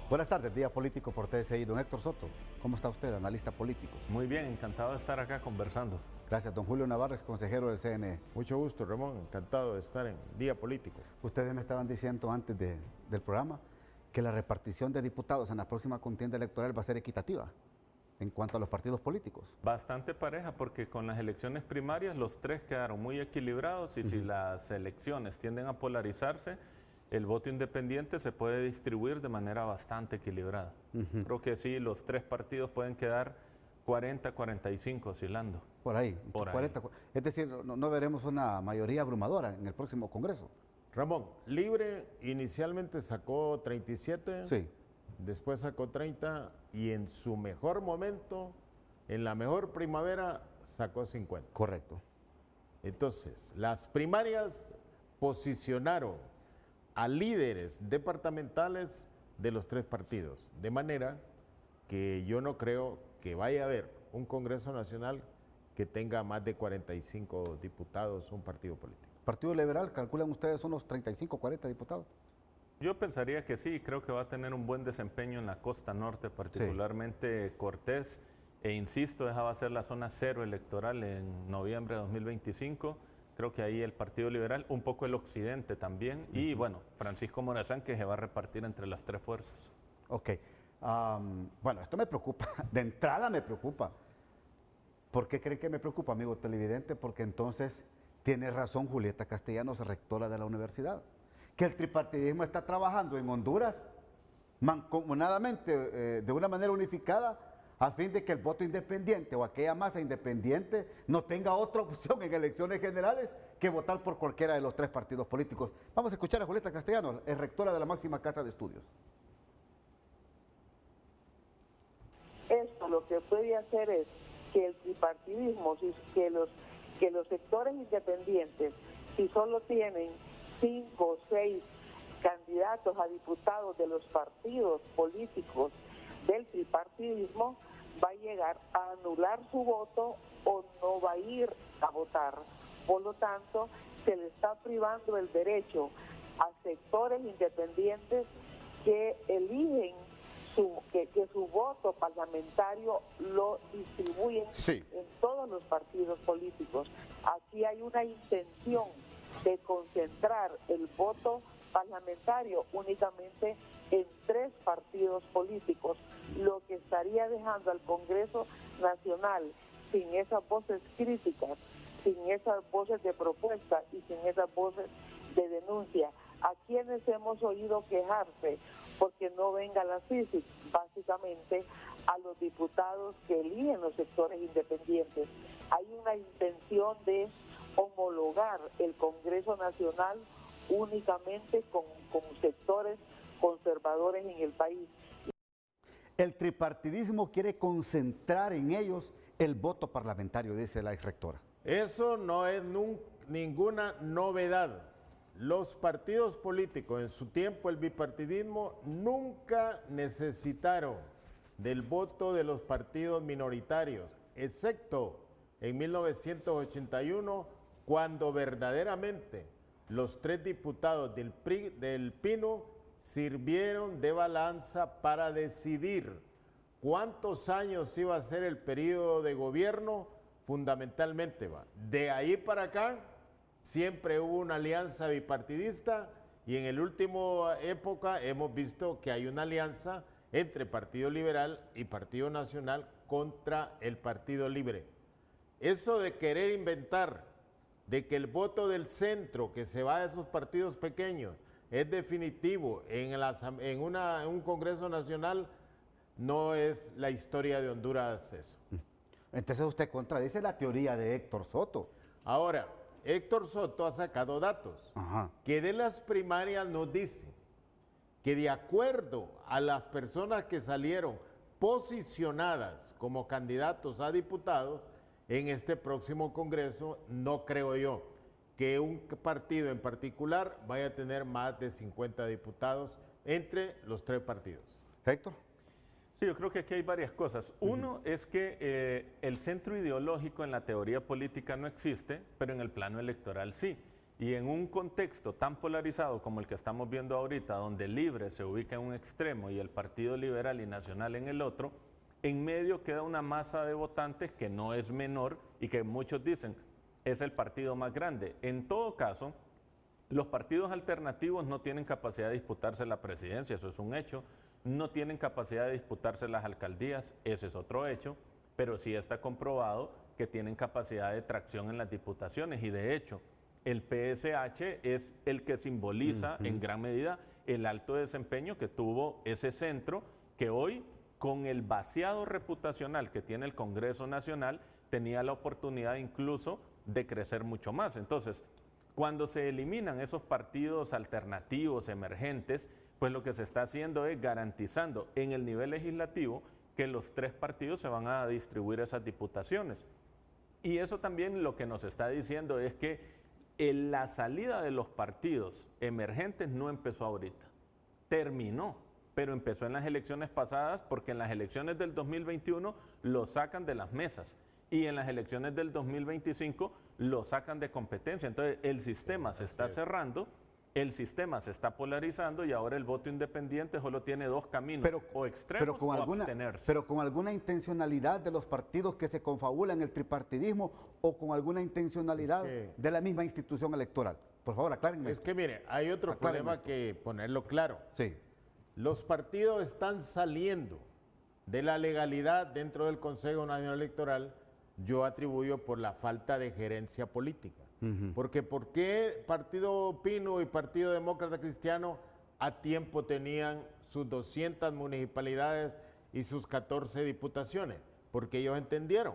Buenas tardes, Día Político por TSI. Don Héctor Soto, ¿cómo está usted, analista político? Muy bien, encantado de estar acá conversando. Gracias, don Julio Navarro, consejero del CNE. Mucho gusto, Ramón, encantado de estar en Día Político. Ustedes me estaban diciendo antes del programa que la repartición de diputados en la próxima contienda electoral va a ser equitativa en cuanto a los partidos políticos. Bastante pareja porque con las elecciones primarias los tres quedaron muy equilibrados y si las elecciones tienden a polarizarse, el voto independiente se puede distribuir de manera bastante equilibrada. Creo que sí, los tres partidos pueden quedar 40-45 oscilando. Por ahí, Por 40, ahí. Es decir, no veremos una mayoría abrumadora en el próximo Congreso. Ramón, Libre inicialmente sacó 37, Sí. después sacó 30 y en su mejor momento, en la mejor primavera, sacó 50. Correcto. Entonces, las primarias posicionaron a líderes departamentales de los tres partidos, de manera que yo no creo que vaya a haber un Congreso Nacional que tenga más de 45 diputados un partido político. Partido Liberal, calculan ustedes unos 35, 40 diputados. Yo pensaría que sí, creo que va a tener un buen desempeño en la costa norte, particularmente Cortés, e insisto, esa va a ser la zona cero electoral en noviembre de 2025. Creo que ahí el Partido Liberal, un poco el occidente también, y bueno, Francisco Morazán, que se va a repartir entre las tres fuerzas. Ok. Bueno, esto me preocupa, de entrada me preocupa. ¿Por qué creen que me preocupa, amigo televidente? Porque entonces tiene razón Julieta Castellanos, rectora de la universidad, que el tripartidismo está trabajando en Honduras mancomunadamente, de una manera unificada, a fin de que el voto independiente o aquella masa independiente no tenga otra opción en elecciones generales que votar por cualquiera de los tres partidos políticos. Vamos a escuchar a Julieta Castellanos, es rectora de la máxima casa de estudios. Esto lo que puede hacer es que el tripartidismo, que los sectores independientes, si solo tienen 5 o 6 candidatos a diputados de los partidos políticos del tripartidismo, va a llegar a anular su voto o no va a ir a votar. Por lo tanto, se le está privando el derecho a sectores independientes que eligen que su voto parlamentario lo distribuyen en todos los partidos políticos. Aquí hay una intención de concentrar el voto parlamentario únicamente en 3 partidos políticos, lo que estaría dejando al Congreso Nacional sin esas voces críticas, sin esas voces de propuesta y sin esas voces de denuncia. ¿A quienes hemos oído quejarse porque no venga la CICIG? Básicamente a los diputados que eligen los sectores independientes. Hay una intención de homologar el Congreso Nacional únicamente con sectores conservadores en el país. El tripartidismo quiere concentrar en ellos el voto parlamentario, dice la exrectora. Eso no es ninguna novedad. Los partidos políticos, en su tiempo el bipartidismo, nunca necesitaron del voto de los partidos minoritarios, excepto en 1981, cuando verdaderamente los 3 diputados del Pino sirvieron de balanza para decidir cuántos años iba a ser el periodo de gobierno, fundamentalmente. De ahí para acá, siempre hubo una alianza bipartidista y en la última época hemos visto que hay una alianza entre Partido Liberal y Partido Nacional contra el Partido Libre. Eso de querer inventar de que el voto del centro que se va a esos partidos pequeños es definitivo en un Congreso Nacional, no es la historia de Honduras eso. Entonces usted contradice la teoría de Héctor Soto. Ahora, Héctor Soto ha sacado datos que de las primarias nos dice que de acuerdo a las personas que salieron posicionadas como candidatos a diputados, en este próximo Congreso no creo yo que un partido en particular vaya a tener más de 50 diputados entre los 3 partidos. Héctor. Sí, yo creo que aquí hay varias cosas. Uno es que el centro ideológico en la teoría política no existe, pero en el plano electoral sí. Y en un contexto tan polarizado como el que estamos viendo ahorita, donde Libre se ubica en un extremo y el Partido Liberal y Nacional en el otro, en medio queda una masa de votantes que no es menor y que muchos dicen es el partido más grande. En todo caso, los partidos alternativos no tienen capacidad de disputarse la presidencia, eso es un hecho, no tienen capacidad de disputarse las alcaldías, ese es otro hecho, pero sí está comprobado que tienen capacidad de tracción en las diputaciones y de hecho el PSH es el que simboliza en gran medida el alto desempeño que tuvo ese centro que hoy con el vaciado reputacional que tiene el Congreso Nacional tenía la oportunidad incluso de crecer mucho más. Entonces, cuando se eliminan esos partidos alternativos, emergentes, pues lo que se está haciendo es garantizando en el nivel legislativo que los 3 partidos se van a distribuir esas diputaciones. Y eso también lo que nos está diciendo es que la salida de los partidos emergentes no empezó ahorita, terminó, pero empezó en las elecciones pasadas porque en las elecciones del 2021 lo sacan de las mesas y en las elecciones del 2025 lo sacan de competencia. Entonces el sistema se está cerrando, el sistema se está polarizando y ahora el voto independiente solo tiene 2 caminos, o extremos o abstenerse. Pero con alguna intencionalidad de los partidos que se confabulan el tripartidismo o con alguna intencionalidad de la misma institución electoral. Por favor, aclárenme. Es que mire, hay otro problema que ponerlo claro. Sí. Los partidos están saliendo de la legalidad dentro del Consejo Nacional Electoral, yo atribuyo por la falta de gerencia política. Porque ¿por qué Partido Pino y Partido Demócrata Cristiano a tiempo tenían sus 200 municipalidades y sus 14 diputaciones? Porque ellos entendieron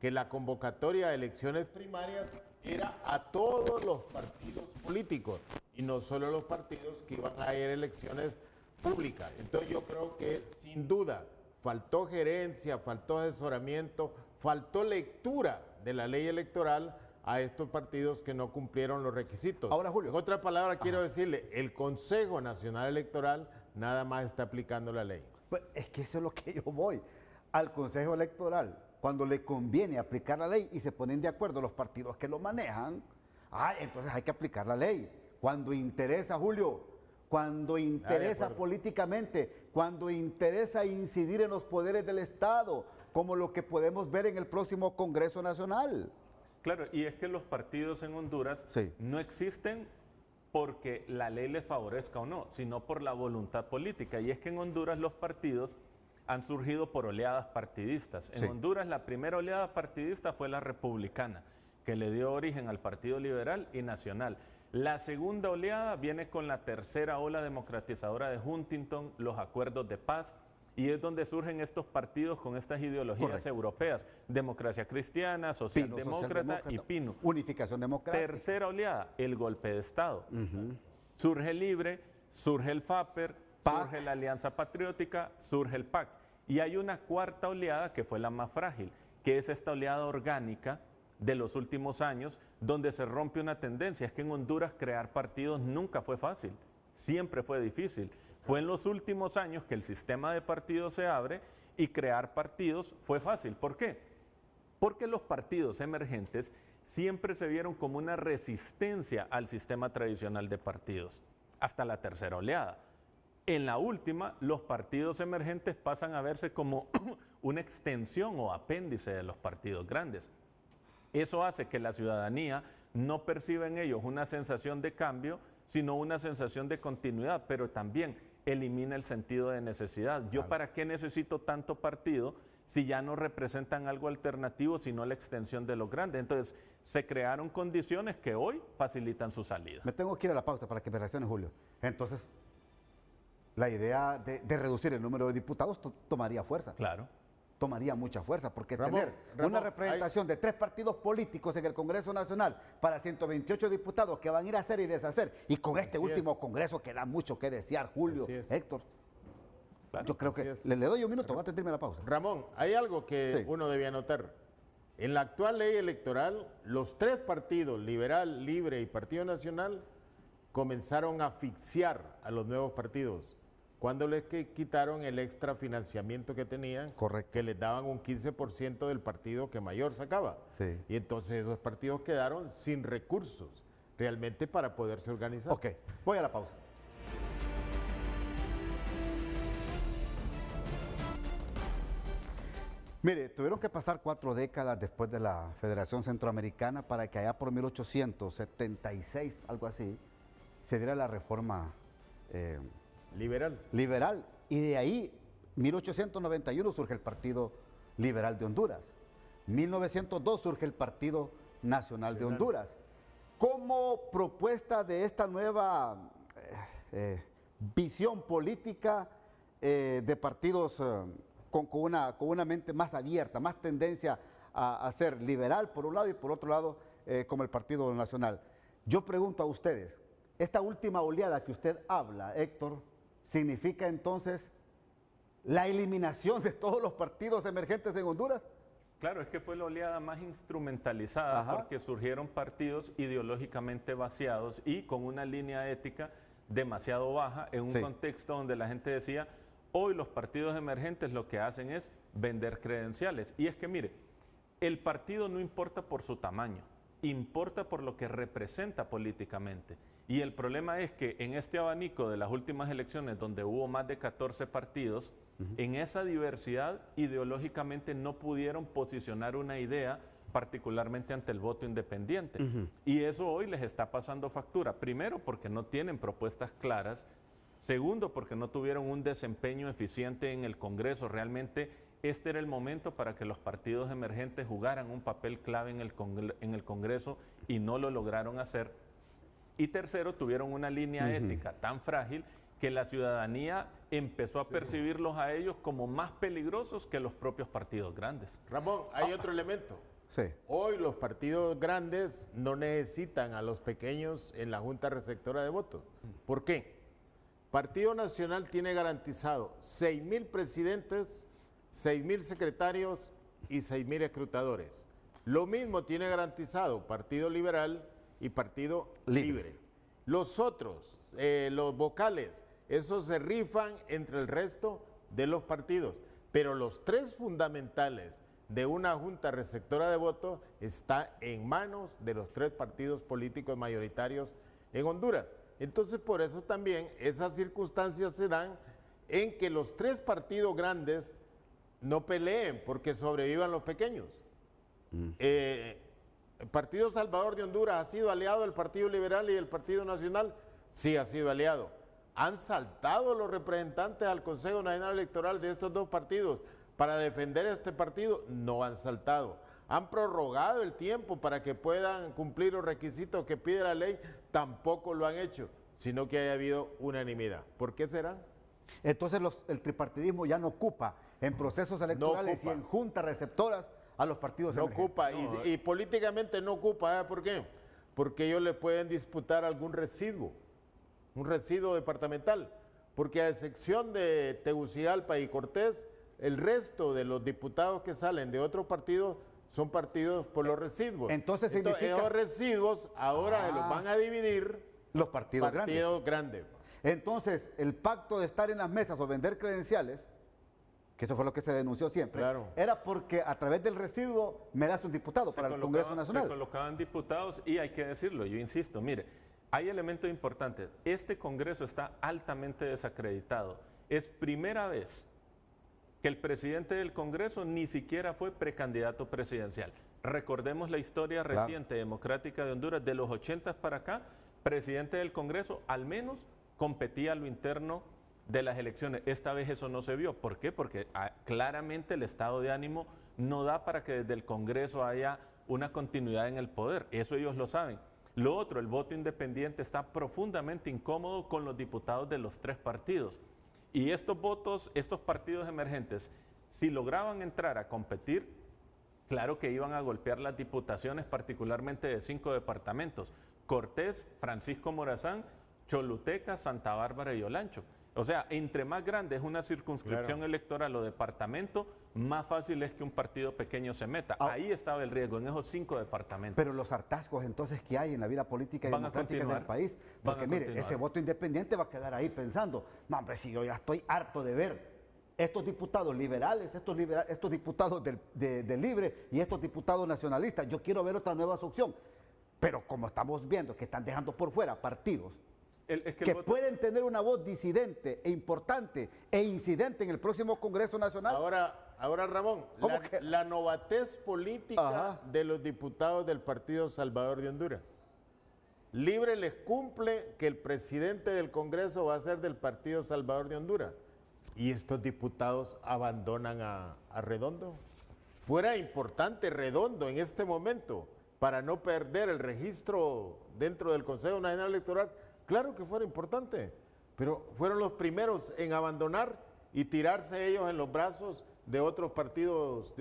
que la convocatoria de elecciones primarias era a todos los partidos políticos y no solo los partidos que iban a ir a elecciones públicas. Entonces yo creo que sin duda faltó gerencia, faltó asesoramiento, faltó lectura de la ley electoral a estos partidos que no cumplieron los requisitos. Ahora, Julio. En otra palabra, quiero decirle, el Consejo Nacional Electoral nada más está aplicando la ley. Pues es que eso es lo que yo voy. Al Consejo Electoral, cuando le conviene aplicar la ley y se ponen de acuerdo los partidos que lo manejan, entonces hay que aplicar la ley. Cuando interesa, Julio, cuando interesa políticamente, cuando interesa incidir en los poderes del Estado, como lo que podemos ver en el próximo Congreso Nacional. Claro, y es que los partidos en Honduras no existen porque la ley les favorezca o no, sino por la voluntad política. Y es que en Honduras los partidos han surgido por oleadas partidistas. En Honduras la primera oleada partidista fue la republicana, que le dio origen al Partido Liberal y Nacional. La segunda oleada viene con la tercera ola democratizadora de Huntington, los acuerdos de paz, y es donde surgen estos partidos con estas ideologías europeas, democracia cristiana, socialdemócrata y Pino. Unificación democrática. Tercera oleada, el golpe de Estado. Surge Libre, surge el FAPER, surge la Alianza Patriótica, surge el PAC. Y hay una cuarta oleada que fue la más frágil, que es esta oleada orgánica de los últimos años, donde se rompe una tendencia. Es que en Honduras crear partidos nunca fue fácil, siempre fue difícil. Fue en los últimos años que el sistema de partidos se abre y crear partidos fue fácil. ¿Por qué? Porque los partidos emergentes siempre se vieron como una resistencia al sistema tradicional de partidos, hasta la tercera oleada. En la última, los partidos emergentes pasan a verse como una extensión o apéndice de los partidos grandes. Eso hace que la ciudadanía no perciba en ellos una sensación de cambio, sino una sensación de continuidad, pero también elimina el sentido de necesidad. ¿Yo para qué necesito tanto partido si ya no representan algo alternativo, sino la extensión de los grandes? Entonces, se crearon condiciones que hoy facilitan su salida. Me tengo que ir a la pausa para que me reaccione, Julio. Entonces, la idea de reducir el número de diputados tomaría fuerza. Claro. Tomaría mucha fuerza, porque tener una representación de 3 partidos políticos en el Congreso Nacional para 128 diputados que van a ir a hacer y deshacer, y con este último Congreso que da mucho que desear, Julio, Héctor. Claro, yo creo que le doy un minuto, va a tenerme la pausa. Ramón, hay algo que uno debía notar. En la actual ley electoral, los 3 partidos, Liberal, Libre y Partido Nacional, comenzaron a asfixiar a los nuevos partidos cuando les quitaron el extra financiamiento que tenían, que les daban un 15% del partido que mayor sacaba. Y entonces esos partidos quedaron sin recursos. realmente para poderse organizar. Ok, voy a la pausa. Mire, tuvieron que pasar 4 décadas después de la Federación Centroamericana para que allá por 1876, algo así, se diera la reforma liberal. Y de ahí, 1891 surge el Partido Liberal de Honduras. 1902 surge el Partido Nacional de Honduras. Como propuesta de esta nueva visión política de partidos con una mente más abierta, más tendencia a ser liberal por un lado y por otro lado como el Partido Nacional. Yo pregunto a ustedes, esta última oleada que usted habla, Héctor, ¿significa entonces la eliminación de todos los partidos emergentes en Honduras? Claro, es que fue la oleada más instrumentalizada. Ajá. Porque surgieron partidos ideológicamente vaciados y con una línea ética demasiado baja en un contexto donde la gente decía, hoy los partidos emergentes lo que hacen es vender credenciales. Y es que mire, el partido no importa por su tamaño, importa por lo que representa políticamente. Y el problema es que en este abanico de las últimas elecciones, donde hubo más de 14 partidos, en esa diversidad ideológicamente no pudieron posicionar una idea, particularmente ante el voto independiente. Y eso hoy les está pasando factura. Primero, porque no tienen propuestas claras. Segundo, porque no tuvieron un desempeño eficiente en el Congreso. Realmente este era el momento para que los partidos emergentes jugaran un papel clave en el Congreso y no lo lograron hacer. Y tercero, tuvieron una línea ética tan frágil que la ciudadanía empezó a percibirlos a ellos como más peligrosos que los propios partidos grandes. Ramón, hay otro elemento. Hoy los partidos grandes no necesitan a los pequeños en la Junta Receptora de Votos. ¿Por qué? Partido Nacional tiene garantizado 6,000 presidentes, 6,000 secretarios y 6,000 escrutadores. Lo mismo tiene garantizado Partido Liberal y Partido Libre. Los otros, los vocales, esos se rifan entre el resto de los partidos. Pero los tres fundamentales de una junta receptora de votos está en manos de los tres partidos políticos mayoritarios en Honduras. Entonces, por eso también esas circunstancias se dan en que los tres partidos grandes no peleen porque sobrevivan los pequeños. ¿El Partido Salvador de Honduras ha sido aliado del Partido Liberal y del Partido Nacional? Sí, ha sido aliado. ¿Han saltado los representantes al Consejo Nacional Electoral de estos dos partidos para defender este partido? No han saltado. ¿Han prorrogado el tiempo para que puedan cumplir los requisitos que pide la ley? Tampoco lo han hecho, sino que haya habido unanimidad. ¿Por qué será? Entonces el tripartidismo ya no ocupa en procesos electorales y en juntas receptoras a los partidos emergentes. No ocupa, y políticamente no ocupa. ¿Sabe por qué? Porque ellos le pueden disputar algún residuo, un residuo departamental, porque a excepción de Tegucigalpa y Cortés, el resto de los diputados que salen de otros partidos son partidos por los residuos. Entonces significa... esos residuos ahora se los van a dividir los partidos grandes. Entonces, el pacto de estar en las mesas o vender credenciales, que eso fue lo que se denunció siempre, era porque a través del residuo me das un diputado para el Congreso Nacional. Se colocaban diputados y hay que decirlo, yo insisto, mire, hay elementos importantes. Este Congreso está altamente desacreditado. Es primera vez que el presidente del Congreso ni siquiera fue precandidato presidencial. Recordemos la historia reciente democrática de Honduras, de los 80 para acá, presidente del Congreso al menos competía a lo interno de las elecciones. Esta vez eso no se vio. ¿Por qué? Porque claramente el estado de ánimo no da para que desde el Congreso haya una continuidad en el poder. Eso ellos lo saben. Lo otro, el voto independiente está profundamente incómodo con los diputados de los tres partidos. Y estos votos, estos partidos emergentes, si lograban entrar a competir, claro que iban a golpear las diputaciones, particularmente de 5 departamentos: Cortés, Francisco Morazán, Choluteca, Santa Bárbara y Olancho. O sea, entre más grande es una circunscripción electoral o departamento, más fácil es que un partido pequeño se meta. Ahí estaba el riesgo, en esos 5 departamentos. Pero los hartazgos entonces que hay en la vida política y democrática del país, porque mire, ese voto independiente va a quedar ahí pensando, no hombre, si yo ya estoy harto de ver estos diputados liberales, estos diputados del Libre y estos diputados nacionalistas, yo quiero ver otra nueva opción. Pero como estamos viendo que están dejando por fuera partidos Es que que el voto- pueden tener una voz disidente e importante e incidente en el próximo Congreso Nacional. Ahora Ramón, ¿Cómo la, que? la novatez política Ajá. de los diputados del Partido Salvador de Honduras. Libre les cumple que el presidente del Congreso va a ser del Partido Salvador de Honduras. Y estos diputados abandonan a Redondo. Fuera importante Redondo en este momento para no perder el registro dentro del Consejo Nacional Electoral. Claro que fuera importante, pero fueron los primeros en abandonar y tirarse ellos en los brazos de otros partidos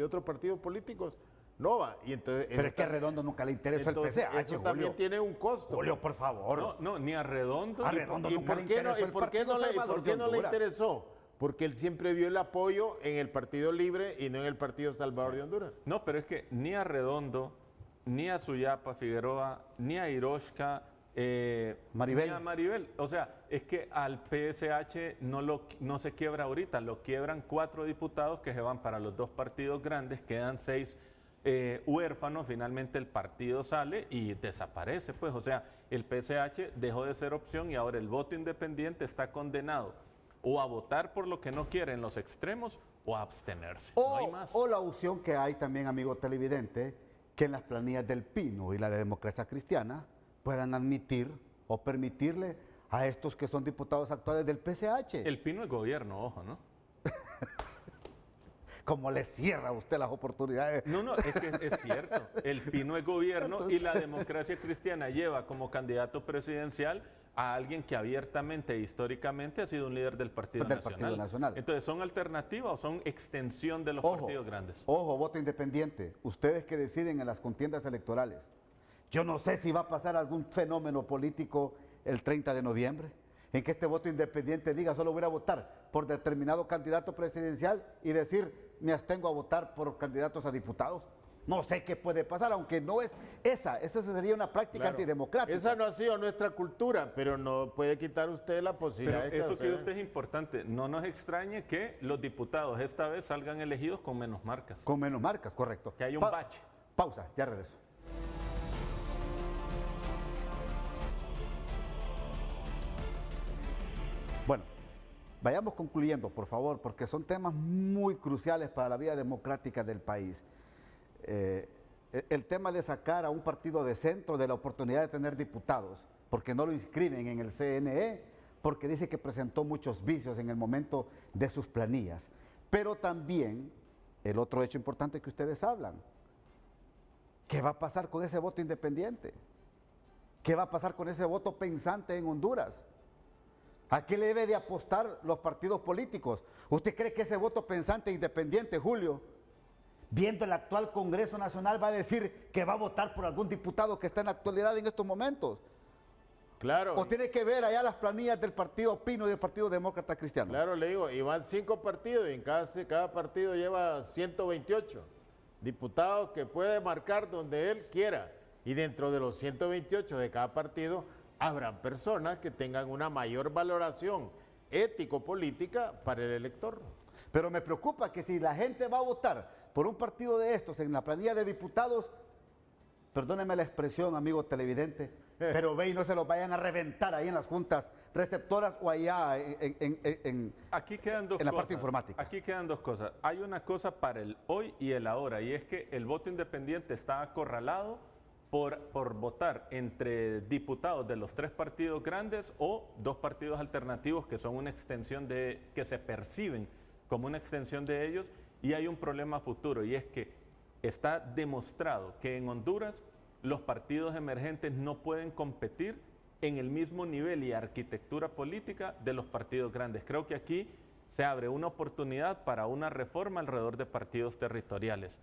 políticos. No va. Y entonces, Pero es que a Redondo nunca le interesó entonces, el PCH, eso también Julio. tiene un costo. Julio, por favor. No, ni a Redondo. A Redondo ¿Y nunca por le qué no, interesó y el por qué Partido no le, y Salvador por qué de no le Honduras. interesó? Porque él siempre vio el apoyo en el Partido Libre y no en el Partido Salvador de Honduras. No, pero es que ni a Redondo, ni a Suyapa Figueroa, ni a Hiroshka, Maribel. ni a Maribel. O sea, es que al PSH no se quiebra ahorita, lo quiebran 4 diputados que se van para los 2 partidos grandes, quedan 6 huérfanos, finalmente el partido sale y desaparece. Pues, o sea, el PSH dejó de ser opción y ahora el voto independiente está condenado o a votar por lo que no quieren los extremos o a abstenerse. No hay más. O la opción que hay también, amigo televidente, que en las planillas del Pino y la de Democracia Cristiana puedan admitir o permitirle a estos que son diputados actuales del PCH. El Pino es gobierno, ojo, ¿no? Como le cierra a usted las oportunidades. No, es que es cierto. El Pino es gobierno y la Democracia Cristiana lleva como candidato presidencial a alguien que abiertamente e históricamente ha sido un líder del Partido Nacional. Entonces, ¿son alternativa o son extensión de los partidos grandes? Ojo, voto independiente. Ustedes que deciden en las contiendas electorales. Yo no sé si va a pasar algún fenómeno político el 30 de noviembre, en que este voto independiente diga solo voy a votar por determinado candidato presidencial y decir me abstengo a votar por candidatos a diputados. No sé qué puede pasar, aunque no es esa sería una práctica Claro. antidemocrática. Esa no ha sido nuestra cultura, pero no puede quitar usted la Pero posibilidad de que eso que suceda. usted es importante. No nos extrañe que los diputados esta vez salgan elegidos con menos marcas. Con menos marcas, correcto. Que haya un bache. Pausa, ya regreso. Bueno, vayamos concluyendo, por favor, porque son temas muy cruciales para la vida democrática del país. El tema de sacar a un partido de centro de la oportunidad de tener diputados, porque no lo inscriben en el CNE, porque dice que presentó muchos vicios en el momento de sus planillas. Pero también, el otro hecho importante que ustedes hablan, ¿qué va a pasar con ese voto independiente? ¿Qué va a pasar con ese voto pensante en Honduras? ¿A qué le debe de apostar los partidos políticos? ¿Usted cree que ese voto pensante independiente, Julio, viendo el actual Congreso Nacional, va a decir que va a votar por algún diputado que está en la actualidad en estos momentos? Claro. ¿O tiene que ver allá las planillas del Partido Pino y del Partido Demócrata Cristiano? Claro, le digo, y van 5 partidos y en cada partido lleva 128 diputados que puede marcar donde él quiera. Y dentro de los 128 de cada partido habrán personas que tengan una mayor valoración ético-política para el elector. Pero me preocupa que si la gente va a votar por un partido de estos en la planilla de diputados, perdóneme la expresión, amigo televidente, pero ve y no se los vayan a reventar ahí en las juntas receptoras o allá Aquí quedan dos en la cosas. parte informática. Aquí quedan dos cosas. Hay una cosa para el hoy y el ahora, y es que el voto independiente está acorralado por votar entre diputados de los 3 partidos grandes o 2 partidos alternativos que son una extensión que se perciben como una extensión de ellos, y hay un problema futuro, y es que está demostrado que en Honduras los partidos emergentes no pueden competir en el mismo nivel y arquitectura política de los partidos grandes. Creo que aquí se abre una oportunidad para una reforma alrededor de partidos territoriales.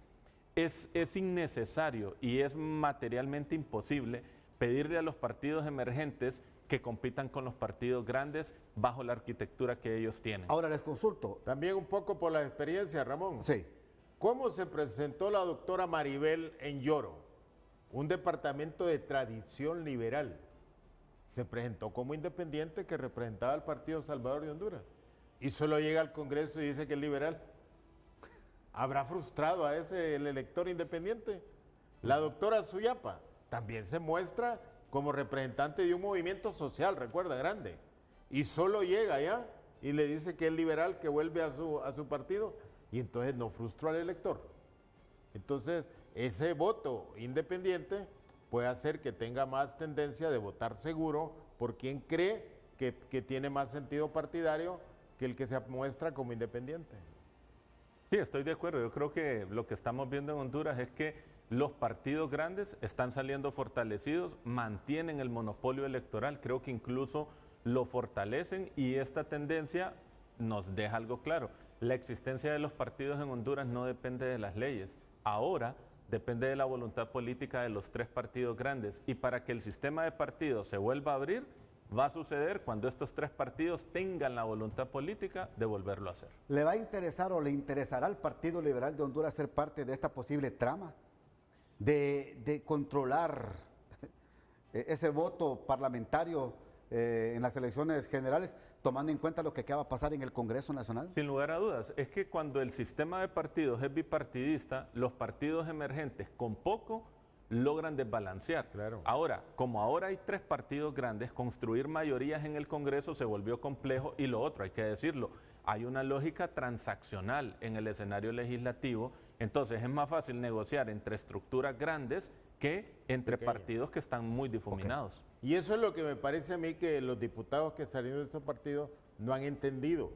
Es innecesario y es materialmente imposible pedirle a los partidos emergentes que compitan con los partidos grandes bajo la arquitectura que ellos tienen. Ahora les consulto. También un poco por la experiencia, Ramón. Sí. ¿Cómo se presentó la doctora Maribel en Lloro? Un departamento de tradición liberal. Se presentó como independiente que representaba al Partido Salvador de Honduras. Y solo llega al Congreso y dice que es liberal. ¿Habrá frustrado a ese el elector independiente? La doctora Suyapa también se muestra como representante de un movimiento social, recuerda, grande. Y solo llega allá y le dice que es liberal, que vuelve a su partido, y entonces no frustró al elector. Entonces, ese voto independiente puede hacer que tenga más tendencia de votar seguro por quien cree que tiene más sentido partidario que el que se muestra como independiente. Sí, estoy de acuerdo. Yo creo que lo que estamos viendo en Honduras es que los partidos grandes están saliendo fortalecidos, mantienen el monopolio electoral, creo que incluso lo fortalecen, y esta tendencia nos deja algo claro. La existencia de los partidos en Honduras no depende de las leyes. Ahora depende de la voluntad política de los 3 partidos grandes, y para que el sistema de partidos se vuelva a abrir, va a suceder cuando estos 3 partidos tengan la voluntad política de volverlo a hacer. ¿Le va a interesar o le interesará al Partido Liberal de Honduras ser parte de esta posible trama de controlar ese voto parlamentario en las elecciones generales, tomando en cuenta lo que acaba de pasar en el Congreso Nacional? Sin lugar a dudas, es que cuando el sistema de partidos es bipartidista, los partidos emergentes con poco logran desbalancear. Claro. Ahora, como ahora hay 3 partidos grandes, construir mayorías en el Congreso se volvió complejo, y lo otro, hay que decirlo, hay una lógica transaccional en el escenario legislativo, entonces es más fácil negociar entre estructuras grandes que entre partidos que están muy difuminados. Y eso es lo que me parece a mí que los diputados que salieron de estos partidos no han entendido,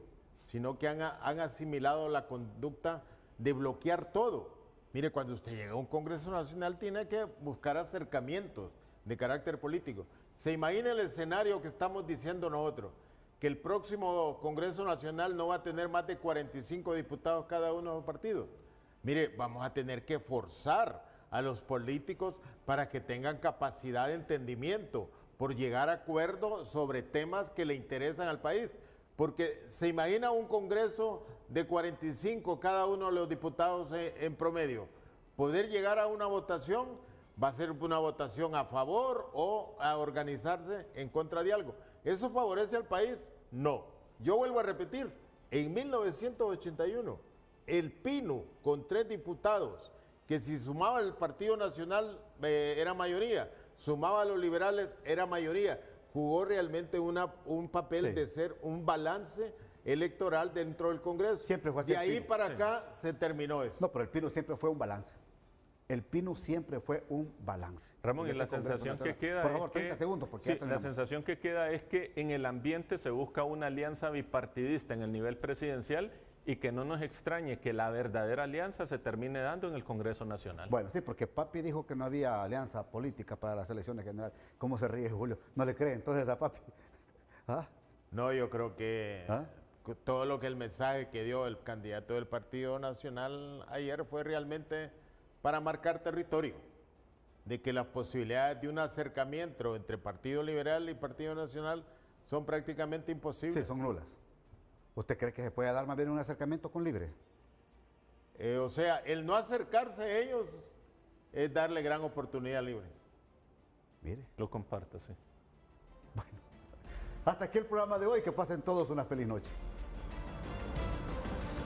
sino que han asimilado la conducta de bloquear todo. Mire, cuando usted llega a un Congreso Nacional tiene que buscar acercamientos de carácter político. Se imagina el escenario que estamos diciendo nosotros, que el próximo Congreso Nacional no va a tener más de 45 diputados cada uno de los partidos. Mire, vamos a tener que forzar a los políticos para que tengan capacidad de entendimiento, por llegar a acuerdos sobre temas que le interesan al país. Porque se imagina un Congreso de 45 cada uno de los diputados en promedio. Poder llegar a una votación, va a ser una votación a favor o a organizarse en contra de algo. ¿Eso favorece al país? No. Yo vuelvo a repetir, en 1981, el PINU con 3 diputados, que si sumaba el Partido Nacional era mayoría, sumaba a los liberales era mayoría, jugó realmente un papel de ser un balance electoral dentro del Congreso. Siempre fue así. De ahí para acá se terminó eso. No, pero el PINU siempre fue un balance. El PINU siempre fue un balance. Ramón, y la sensación que queda por favor, es 30 que, segundos, porque sí, ya terminamos. la sensación que queda es que en el ambiente se busca una alianza bipartidista en el nivel presidencial, y que no nos extrañe que la verdadera alianza se termine dando en el Congreso Nacional. Bueno, sí, porque Papi dijo que no había alianza política para las elecciones generales. ¿Cómo se ríe Julio? ¿No le cree entonces a Papi? ¿Ah? No, yo creo que todo lo que el mensaje que dio el candidato del Partido Nacional ayer fue realmente para marcar territorio, de que las posibilidades de un acercamiento entre Partido Liberal y Partido Nacional son prácticamente imposibles. Sí, son nulas. ¿Usted cree que se puede dar más bien un acercamiento con Libre? O sea, el no acercarse a ellos es darle gran oportunidad a Libre. Mire. Lo comparto, sí. Bueno, hasta aquí el programa de hoy. Que pasen todos una feliz noche.